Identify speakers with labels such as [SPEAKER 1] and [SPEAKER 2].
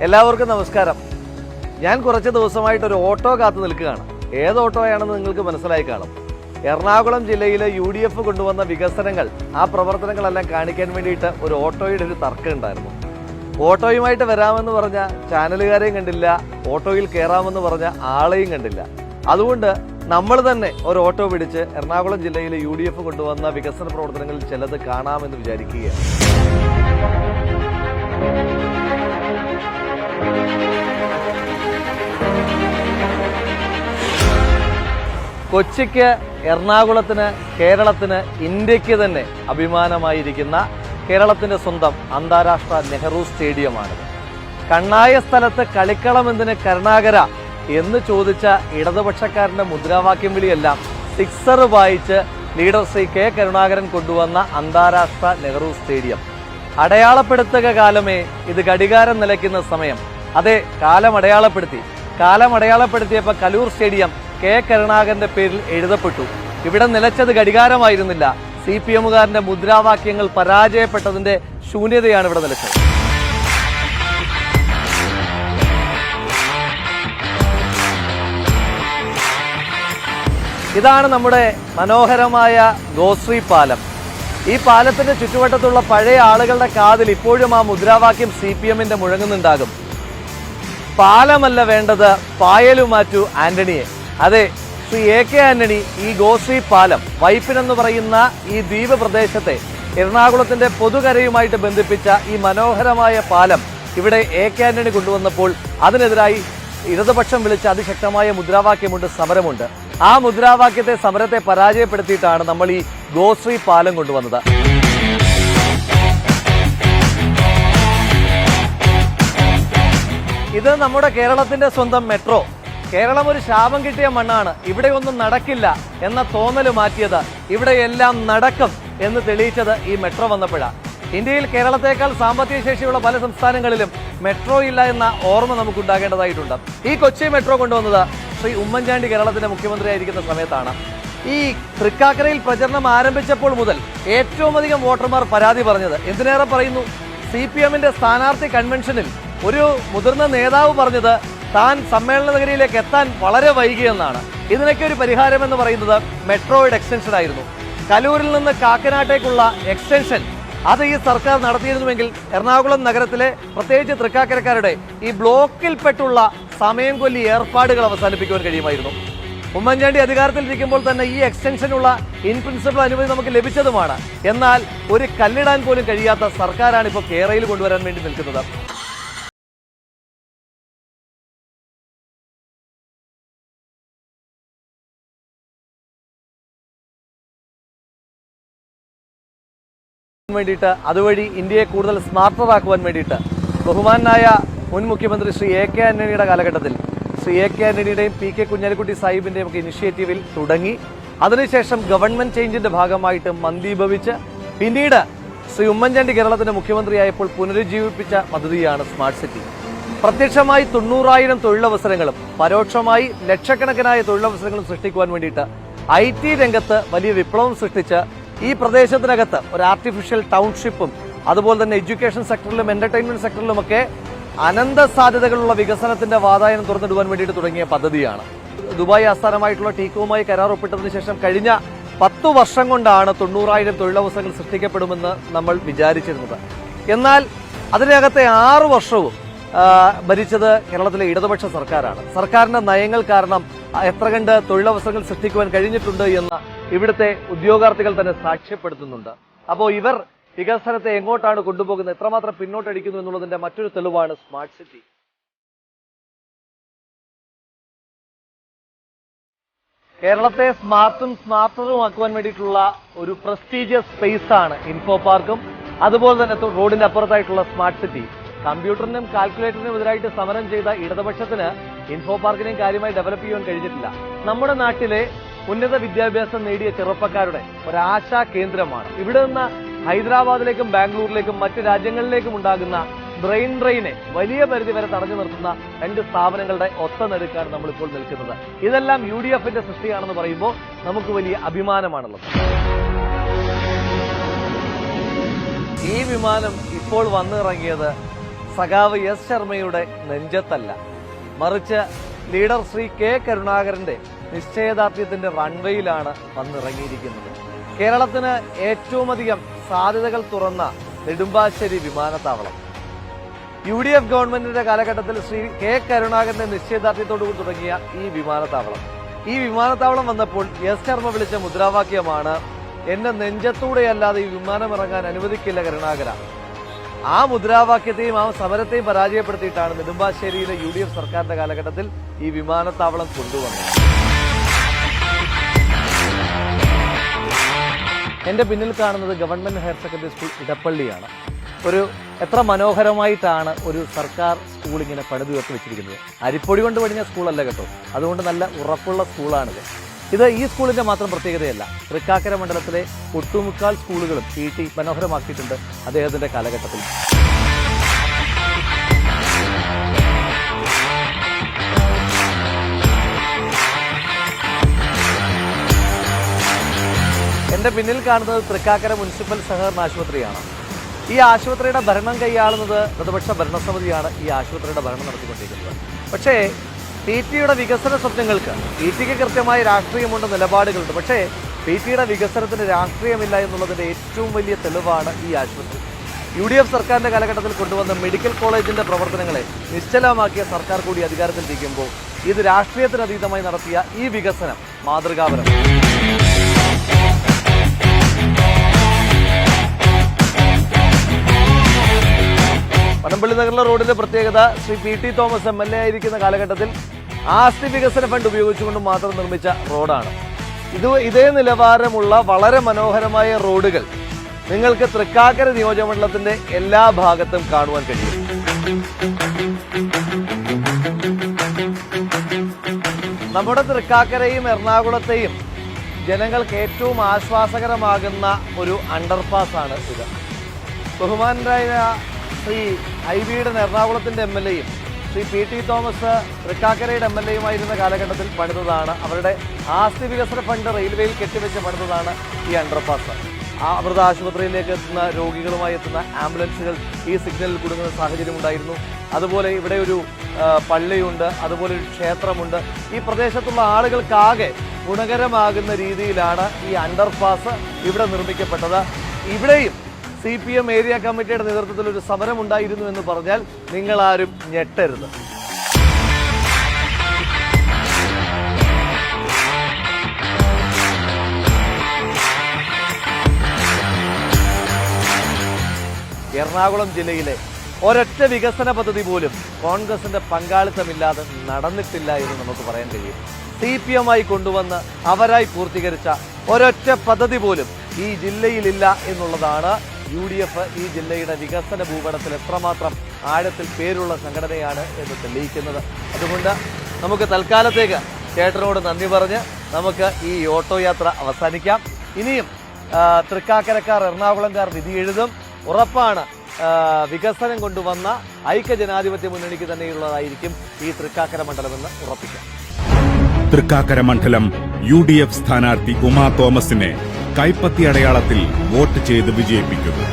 [SPEAKER 1] എല്ലാവർക്കും നമസ്കാരം. ഞാൻ കുറച്ച് ദിവസമായിട്ട് ഒരു ഓട്ടോ കാത്തു നിൽക്കുകയാണ്. ഏത് ഓട്ടോയാണെന്ന് നിങ്ങൾക്ക് മനസ്സിലായി കാണും. എറണാകുളം ജില്ലയിലെ UDF കൊണ്ടുവന്ന വികസനങ്ങൾ, ആ പ്രവർത്തനങ്ങളെല്ലാം കാണിക്കാൻ വേണ്ടിയിട്ട് ഒരു ഓട്ടോയുടെ ഒരു തർക്കം ഉണ്ടായിരുന്നു. ഓട്ടോയുമായിട്ട് വരാമെന്ന് പറഞ്ഞ ചാനലുകാരെയും കണ്ടില്ല, ഓട്ടോയിൽ കയറാമെന്ന് പറഞ്ഞ ആളെയും കണ്ടില്ല. അതുകൊണ്ട് നമ്മൾ തന്നെ ഒരു ഓട്ടോ പിടിച്ച് എറണാകുളം ജില്ലയിലെ UDF കൊണ്ടുവന്ന വികസന പ്രവർത്തനങ്ങളിൽ ചിലത് കാണാമെന്ന് വിചാരിക്കുകയാണ്. കൊച്ചിക്ക്, എറണാകുളത്തിന്, കേരളത്തിന്, ഇന്ത്യക്ക് തന്നെ അഭിമാനമായിരിക്കുന്ന കേരളത്തിന്റെ സ്വന്തം അന്താരാഷ്ട്ര നെഹ്റു സ്റ്റേഡിയമാണിത്. കണ്ണായ സ്ഥലത്ത് കളിക്കളം എന്തിന് കരുണാകര എന്ന് ചോദിച്ച ഇടതുപക്ഷക്കാരന്റെ മുദ്രാവാക്യം വിളിയെല്ലാം സിക്സർ വായിച്ച് ലീഡർ ശ്രീ K. കരുണാകരൻ കൊണ്ടുവന്ന അന്താരാഷ്ട്ര നെഹ്റു സ്റ്റേഡിയം. അടയാളപ്പെടുത്തുക കാലമേ, ഇത് ഘടികാരം നിലയ്ക്കുന്ന സമയം. അതെ, കാലം അടയാളപ്പെടുത്തിയപ്പോൾ കലൂർ സ്റ്റേഡിയം K. കരുണാകരന്റെ പേരിൽ എഴുതപ്പെട്ടു. ഇവിടെ നിലച്ചത് ഘടികാരമായിരുന്നില്ല, CPM-കാരന്റെ മുദ്രാവാക്യങ്ങൾ പരാജയപ്പെട്ടതിന്റെ ശൂന്യതയാണ് ഇവിടെ നിലച്ചത്. ഇതാണ് നമ്മുടെ മനോഹരമായ ഗോശ്രീ പാലം. ഈ പാലത്തിന്റെ ചുറ്റുവട്ടത്തുള്ള പഴയ ആളുകളുടെ കാതിൽ ഇപ്പോഴും ആ മുദ്രാവാക്യം CPM-ന്റെ മുഴങ്ങുന്നുണ്ടാകും. പാലമല്ല വേണ്ടത്, പായലുമാറ്റു ആന്റണിയെ. അതെ, ശ്രീ AK ആന്റണി ഈ ഗോശ്രീ പാലം, വൈപ്പിനെന്ന് പറയുന്ന ഈ ദ്വീപ് പ്രദേശത്തെ എറണാകുളത്തിന്റെ പൊതുകരയുമായിട്ട് ബന്ധിപ്പിച്ച ഈ മനോഹരമായ പാലം ഇവിടെ AK ആന്റണി കൊണ്ടുവന്നപ്പോൾ അതിനെതിരായി ഇടതുപക്ഷം വിളിച്ച അതിശക്തമായ മുദ്രാവാക്യമുണ്ട്, സമരമുണ്ട്. ആ മുദ്രാവാക്യത്തെ, സമരത്തെ പരാജയപ്പെടുത്തിയിട്ടാണ് നമ്മൾ ഈ ഗോശ്രീ പാലം കൊണ്ടുവന്നത്. ഇത് നമ്മുടെ കേരളത്തിന്റെ സ്വന്തം മെട്രോ. കേരളം ഒരു ശാപം കിട്ടിയ മണ്ണാണ്, ഇവിടെയൊന്നും നടക്കില്ല എന്ന തോന്നല് മാറ്റിയത്, ഇവിടെയെല്ലാം നടക്കും എന്ന് തെളിയിച്ചത് ഈ മെട്രോ വന്നപ്പോഴാണ്. ഇന്ത്യയിൽ കേരളത്തെക്കാൾ സാമ്പത്തിക ശേഷിയുള്ള പല സംസ്ഥാനങ്ങളിലും മെട്രോ ഇല്ല എന്ന ഓർമ്മ നമുക്കുണ്ടാകേണ്ടതായിട്ടുണ്ട്. ഈ കൊച്ചി മെട്രോ കൊണ്ടുവന്നത് ശ്രീ ഉമ്മൻചാണ്ടി കേരളത്തിന്റെ മുഖ്യമന്ത്രിയായിരിക്കുന്ന സമയത്താണ്. ഈ തൃക്കാക്കരയിൽ പ്രചരണം ആരംഭിച്ചപ്പോൾ മുതൽ ഏറ്റവും അധികം വോട്ടർമാർ പരാതി പറഞ്ഞത്, എന്തിനേറെ പറയുന്നു, CPM-ന്റെ സ്ഥാനാർത്ഥി കൺവെൻഷനിൽ ഒരു മുതിർന്ന നേതാവ് പറഞ്ഞത് താൻ സമ്മേളന നഗരിയിലേക്ക് എത്താൻ വളരെ വൈകിയെന്നാണ്. ഇതിനൊക്കെ ഒരു പരിഹാരം എന്ന് പറയുന്നത് മെട്രോയുടെ എക്സ്റ്റൻഷൻ ആയിരുന്നു. കലൂരിൽ നിന്ന് കാക്കനാട്ടേക്കുള്ള എക്സ്റ്റൻഷൻ അത് ഈ സർക്കാർ നടത്തിയിരുന്നുവെങ്കിൽ എറണാകുളം നഗരത്തിലെ, പ്രത്യേകിച്ച് തൃക്കാക്കരക്കാരുടെ ഈ ബ്ലോക്കിൽപ്പെട്ടുള്ള സമയം കൊല്ലി ഏർപ്പാടുകൾ അവസാനിപ്പിക്കുവാൻ കഴിയുമായിരുന്നു. ഉമ്മൻചാണ്ടി അധികാരത്തിലിരിക്കുമ്പോൾ തന്നെ ഈ എക്സ്റ്റൻഷനുള്ള ഇൻ പ്രിൻസിപ്പൽ അനുമതി നമുക്ക് ലഭിച്ചതുമാണ്. എന്നാൽ ഒരു കല്ലിടാൻ പോലും കഴിയാത്ത സർക്കാരാണ് ഇപ്പോൾ കേരളയിൽ കൊണ്ടുവരാൻ വേണ്ടി നിൽക്കുന്നത്. വേണ്ടിയിട്ട്, അതുവഴി ഇന്ത്യയെ കൂടുതൽ സ്മാർട്ടറാക്കുവാൻ വേണ്ടിയിട്ട് ബഹുമാനായ മുൻ മുഖ്യമന്ത്രി ശ്രീ AK ആന്റണിയുടെ കാലഘട്ടത്തിൽ ശ്രീ AK ആന്റണിയുടെയും PK കുഞ്ഞാലിക്കുട്ടി സാഹിബിന്റെയും ഒക്കെ ഇനിഷ്യേറ്റീവിൽ തുടങ്ങി. അതിനുശേഷം ഗവൺമെന്റ് ചേഞ്ചിന്റെ ഭാഗമായിട്ട് മന്ദീഭവിച്ച് പിന്നീട് ശ്രീ ഉമ്മൻചാണ്ടി കേരളത്തിന്റെ മുഖ്യമന്ത്രിയായപ്പോൾ പുനരുജ്ജീവിപ്പിച്ച പദ്ധതിയാണ് സ്മാർട്ട് സിറ്റി. പ്രത്യക്ഷമായി 90,000 തൊഴിലവസരങ്ങളും പരോക്ഷമായി ലക്ഷക്കണക്കിനായ തൊഴിലവസരങ്ങളും സൃഷ്ടിക്കുവാൻ വേണ്ടിയിട്ട് IT രംഗത്ത് വലിയ വിപ്ലവം സൃഷ്ടിച്ച് ഈ പ്രദേശത്തിനകത്ത് ഒരു ആർട്ടിഫിഷ്യൽ ടൗൺഷിപ്പും അതുപോലെ തന്നെ എഡ്യൂക്കേഷൻ സെക്ടറിലും എന്റർടൈൻമെന്റ് സെക്ടറിലുമൊക്കെ അനന്ത സാധ്യതകളുള്ള വികസനത്തിന്റെ വാതായനം തുറന്നിടുവാൻ വേണ്ടിയിട്ട് തുടങ്ങിയ പദ്ധതിയാണ്. ദുബായ് ആസ്ഥാനമായിട്ടുള്ള ടീക്കോവുമായി കരാർ ഒപ്പിട്ടതിന് ശേഷം കഴിഞ്ഞ 10 വർഷം കൊണ്ടാണ് 90,000 തൊഴിലവസരങ്ങൾ സൃഷ്ടിക്കപ്പെടുമെന്ന് നമ്മൾ വിചാരിച്ചിരുന്നത്. എന്നാൽ അതിനകത്തെ 6 വർഷവും ഭരിച്ചത് കേരളത്തിലെ ഇടതുപക്ഷ സർക്കാരാണ്. സർക്കാരിന്റെ നയങ്ങൾ കാരണം എത്ര കണ്ട് തൊഴിലവസരങ്ങൾ സൃഷ്ടിക്കുവാൻ കഴിഞ്ഞിട്ടുണ്ട് എന്ന് ഇവിടുത്തെ ഉദ്യോഗാർത്ഥികൾ തന്നെ സാക്ഷ്യപ്പെടുത്തുന്നുണ്ട്. അപ്പോൾ ഇവർ വികസനത്തെ എങ്ങോട്ടാണ് കൊണ്ടുപോകുന്നത്, എത്രമാത്രം പിന്നോട്ടടിക്കുന്നു എന്നുള്ളതിന്റെ മറ്റൊരു തെളിവാണ് സ്മാർട്ട് സിറ്റി. കേരളത്തെ സ്മാർട്ടും സ്മാർട്ടറുമാക്കുവാൻ വേണ്ടിയിട്ടുള്ള ഒരു പ്രസ്റ്റീജിയസ് സ്പേസ് ആണ് ഇൻഫോ പാർക്കും അതുപോലെ തന്നെ റോഡിന്റെ അപ്പുറത്തായിട്ടുള്ള സ്മാർട്ട് സിറ്റി. കമ്പ്യൂട്ടറിനും കാൽക്കുലേറ്ററിനും എതിരായിട്ട് സമരം ചെയ്ത ഇടതുപക്ഷത്തിന് ഇൻഫോ പാർക്കിനെയും കാര്യമായി ഡെവലപ്പ് ചെയ്യാൻ കഴിഞ്ഞിട്ടില്ല. നമ്മുടെ നാട്ടിലെ ഉന്നത വിദ്യാഭ്യാസം നേടിയ ചെറുപ്പക്കാരുടെ ഒരാശാ കേന്ദ്രമാണ്. ഇവിടെ നിന്ന് ഹൈദരാബാദിലേക്കും ബാംഗ്ലൂരിലേക്കും മറ്റ് രാജ്യങ്ങളിലേക്കും ഉണ്ടാകുന്ന ബ്രെയിൻ ഡ്രെയിനെ വലിയ പരിധി വരെ തടഞ്ഞു നിർത്തുന്ന 2 സ്ഥാപനങ്ങളുടെ ഒത്തനടുക്കാണ് നമ്മളിപ്പോൾ നിൽക്കുന്നത്. ഇതെല്ലാം UDF-ന്റെ സൃഷ്ടിയാണെന്ന് പറയുമ്പോൾ നമുക്ക് വലിയ അഭിമാനമാണുള്ളത്. ഈ വിമാനം ഇപ്പോൾ വന്നിറങ്ങിയത് സഖാവ് എസ് ശർമ്മയുടെ നെഞ്ചത്തല്ല, മറിച്ച് ലീഡർ ശ്രീ കെ കരുണാകരന്റെ നിശ്ചയദാർഢ്യത്തിന്റെ റൺവേയിലാണ് വന്നിറങ്ങിയിരിക്കുന്നത്. കേരളത്തിന് ഏറ്റവും അധികം സാധ്യതകൾ തുറന്ന നെടുമ്പാശ്ശേരി വിമാനത്താവളം UDF ഗവൺമെന്റിന്റെ കാലഘട്ടത്തിൽ ശ്രീ കെ കരുണാകരന്റെ നിശ്ചയദാർഢ്യത്തോടുകൂടി തുടങ്ങിയ ഈ വിമാനത്താവളം വന്നപ്പോൾ എസ് ശർമ്മ വിളിച്ച മുദ്രാവാക്യമാണ് എന്റെ നെഞ്ചത്തൂടെയല്ലാതെ ഈ വിമാനം ഇറങ്ങാൻ അനുവദിക്കില്ല കരുണാകര. ആ മുദ്രാവാക്യത്തെയും ആ സമരത്തെയും പരാജയപ്പെടുത്തിയിട്ടാണ് നെടുമ്പാശ്ശേരിയിലെ UDF സർക്കാരിന്റെ കാലഘട്ടത്തിൽ ഈ വിമാനത്താവളം കൊണ്ടുവന്നത്. എന്റെ പിന്നിൽ കാണുന്നത് ഗവൺമെന്റ് ഹയർ സെക്കൻഡറി സ്കൂൾ ഇടപ്പള്ളിയാണ്. എത്ര മനോഹരമായിട്ടാണ് ഒരു സർക്കാർ സ്കൂൾ ഇങ്ങനെ പണിതുയർത്തി വെച്ചിരിക്കുന്നത്. അരിപ്പൊടി കൊണ്ട് പണിഞ്ഞ സ്കൂളല്ല കേട്ടോ, അതുകൊണ്ട് നല്ല ഉറപ്പുള്ള സ്കൂളാണിത്. ഈ സ്കൂളിന്റെ മാത്രം പ്രത്യേകതയല്ല, തൃക്കാക്കര മണ്ഡലത്തിലെ ഒട്ടുമുക്കാൽ സ്കൂളുകളും PT മനോഹരമാക്കിയിട്ടുണ്ട് അദ്ദേഹത്തിന്റെ കാലഘട്ടത്തിൽ. എന്റെ പിന്നിൽ കാണുന്നത് തൃക്കാക്കര മുനിസിപ്പൽ സഹകരണ ആശുപത്രിയാണ്. ഈ ആശുപത്രിയുടെ ഭരണം കൈയാളുന്നത് പ്രതിപക്ഷ ഭരണസമിതിയാണ് ഈ ആശുപത്രിയുടെ ഭരണം നടത്തിക്കൊണ്ടിരിക്കുന്നത്. പക്ഷേ PT-യുടെ വികസന സ്വപ്നങ്ങൾക്ക് PT-ക്ക് കൃത്യമായ രാഷ്ട്രീയമുണ്ട്, നിലപാടുകളുണ്ട്. പക്ഷേ PT-യുടെ വികസനത്തിന് രാഷ്ട്രീയമില്ല എന്നുള്ളതിന്റെ ഏറ്റവും വലിയ തെളിവാണ് ഈ ആശുപത്രി. UDF സർക്കാരിന്റെ കാലഘട്ടത്തിൽ കൊണ്ടുവന്ന മെഡിക്കൽ കോളേജിന്റെ പ്രവർത്തനങ്ങളെ നിശ്ചലമാക്കിയ സർക്കാർ കൂടി അധികാരത്തിലിരിക്കുമ്പോൾ ഇത് രാഷ്ട്രീയത്തിനതീതമായി നടത്തിയ ഈ വികസനം മാതൃകാപരം. പനമ്പള്ളി നഗറിലെ റോഡിന്റെ പ്രത്യേകത ശ്രീ PT തോമസ് MLA ആയിരിക്കുന്ന കാലഘട്ടത്തിൽ ആസ്തി വികസന ഫണ്ട് ഉപയോഗിച്ചുകൊണ്ട് മാത്രം നിർമ്മിച്ച റോഡാണ്. ഇതേ നിലവാരമുള്ള വളരെ മനോഹരമായ റോഡുകൾ നിങ്ങൾക്ക് തൃക്കാക്കര നിയോജകമണ്ഡലത്തിന്റെ എല്ലാ ഭാഗത്തും കാണുവാൻ കഴിയും. നമ്മുടെ തൃക്കാക്കരയും എറണാകുളത്തെയും ജനങ്ങൾക്ക് ഏറ്റവും ആശ്വാസകരമാകുന്ന ഒരു അണ്ടർപാസാണ് ഇത്. ബഹുമാനരായ ശ്രീ ഐബിയുടെ എറണാകുളത്തിന്റെ MLA-യും ശ്രീ PT തോമസ് തൃക്കാക്കരയുടെ MLA-യുമായിരുന്ന കാലഘട്ടത്തിൽ പണിതതാണ്. അവരുടെ ആസ്തി വികസന ഫണ്ട് റെയിൽവേയിൽ കെട്ടിവെച്ച് പണിതതാണ് ഈ അണ്ടർപാസ്. അമൃത ആശുപത്രിയിലേക്ക് എത്തുന്ന രോഗികളുമായി എത്തുന്ന ആംബുലൻസുകൾ ഈ സിഗ്നലിൽ കുടുങ്ങുന്ന സാഹചര്യം ഉണ്ടായിരുന്നു. അതുപോലെ ഇവിടെ ഒരു പള്ളിയുണ്ട്, അതുപോലെ ഒരു ക്ഷേത്രമുണ്ട്. ഈ പ്രദേശത്തുള്ള ആളുകൾക്കാകെ ഗുണകരമാകുന്ന രീതിയിലാണ് ഈ അണ്ടർപാസ് ഇവിടെ നിർമ്മിക്കപ്പെട്ടത്. ഇവിടെയും CPM ഏരിയ കമ്മിറ്റിയുടെ നേതൃത്വത്തിൽ ഒരു സമരം ഉണ്ടായിരുന്നു എന്ന് പറഞ്ഞാൽ നിങ്ങളാരും ഞെട്ടരുത്. എറണാകുളം ജില്ലയിലെ ഒരൊറ്റ വികസന പദ്ധതി പോലും കോൺഗ്രസിന്റെ പങ്കാളിത്തമില്ലാതെ നടന്നിട്ടില്ല എന്ന് നമുക്ക് പറയാൻ കഴിയും. CPM-മായി കൊണ്ടുവന്ന് അവരായി പൂർത്തീകരിച്ച ഒരൊറ്റ പദ്ധതി പോലും ഈ ജില്ലയിലില്ല എന്നുള്ളതാണ് UDF ഈ ജില്ലയുടെ വികസന ഭൂപടത്തിൽ എത്രമാത്രം ആഴത്തിൽ പേരുള്ള സംഘടനയാണ് എന്ന് തെളിയിക്കുന്നത്. അതുകൊണ്ട് നമുക്ക് തൽക്കാലത്തേക്ക് ചേട്ടനോട് നന്ദി പറഞ്ഞ് നമുക്ക് ഈ ഓട്ടോ യാത്ര അവസാനിക്കാം. ഇനിയും തൃക്കാക്കരക്കാർ, എറണാകുളംകാർ വിധി എഴുതും. ഉറപ്പാണ് വികസനം കൊണ്ടുവന്ന ഐക്യജനാധിപത്യ മുന്നണിക്ക് തന്നെയുള്ളതായിരിക്കും ഈ തൃക്കാക്കര മണ്ഡലമെന്ന് ഉറപ്പിക്കാം.
[SPEAKER 2] തൃക്കാക്കര മണ്ഡലം UDF സ്ഥാനാർത്ഥി ഉമാ തോമസിനെ കൈപ്പത്തി അടയാളത്തിൽ വോട്ട് ചെയ്ത് വിജയിപ്പിക്കുന്നു.